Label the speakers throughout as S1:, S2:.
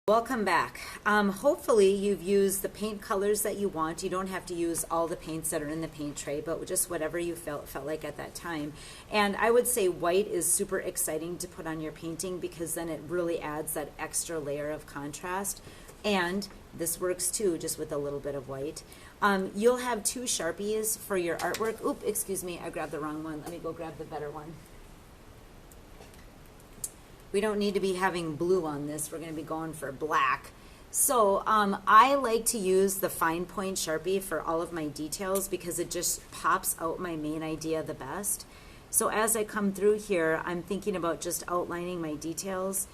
S1: Welcome back. Hopefully you've used the paint colors that you want. You don't have to use all the paints that are in the paint tray, but just whatever you felt like at that time. And I would say white is super exciting to put on your painting because then it really adds that extra layer of contrast. And this works too, just with a little bit of white. You'll have two Sharpies for your artwork. Oop, excuse me, I grabbed the wrong one. Let me go grab the better one. We don't need to be having blue on this. We're going to be going for black. So I like to use the fine point Sharpie for all of my details because it just pops out my main idea the best. So as I come through here, I'm thinking about just outlining my details,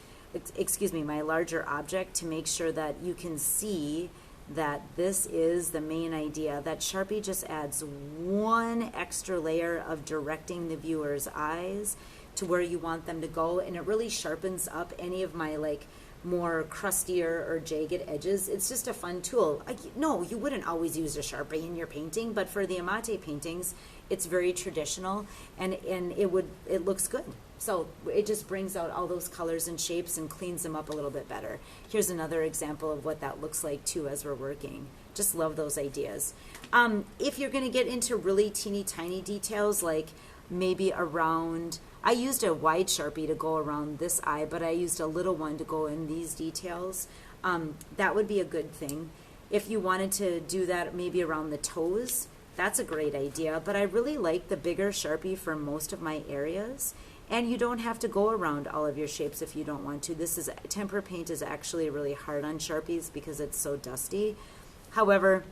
S1: excuse me, my larger object to make sure that you can see that this is the main idea. That Sharpie just adds one extra layer of directing the viewer's eyes to where you want them to go, and it really sharpens up any of my like more crustier or jagged edges. It's just a fun tool. No, you wouldn't always use a Sharpie in your painting, but for the Amate paintings, it's very traditional, and it looks good. So it just brings out all those colors and shapes and cleans them up a little bit better. Here's another example of what that looks like too as we're working. Just love those ideas. If you're going to get into really teeny tiny details, like maybe around, I used a wide Sharpie to go around this eye, but I used a little one to go in these details. That would be a good thing. If you wanted to do that maybe around the toes, that's a great idea, but I really like the bigger Sharpie for most of my areas. And you don't have to go around all of your shapes if you don't want to. Tempera paint is actually really hard on Sharpies because it's so dusty. However,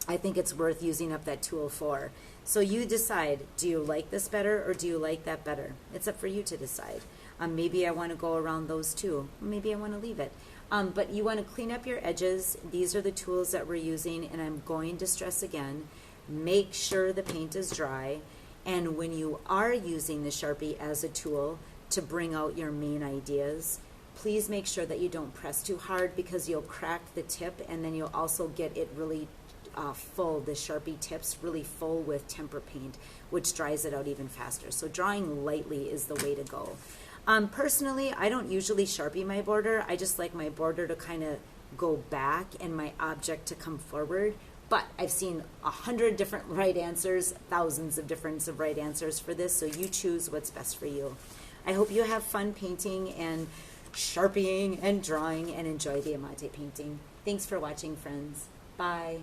S1: I think it's worth using up that tool for. So you decide, do you like this better or do you like that better? It's up for you to decide. Maybe I want to go around those two. Maybe I want to leave it. But you want to clean up your edges. These are the tools that we're using, and I'm going to stress again, make sure the paint is dry. And when you are using the Sharpie as a tool to bring out your main ideas, please make sure that you don't press too hard because you'll crack the tip, and then you'll also get it really full, the Sharpie tips really full with tempera paint, which dries it out even faster. So drawing lightly is the way to go. Personally, I don't usually Sharpie my border. I just like my border to kind of go back and my object to come forward. But I've seen 100 different right answers, thousands of different right answers for this, so you choose what's best for you. I hope you have fun painting and Sharpieing and drawing and enjoy the Amate painting. Thanks for watching, friends. Bye.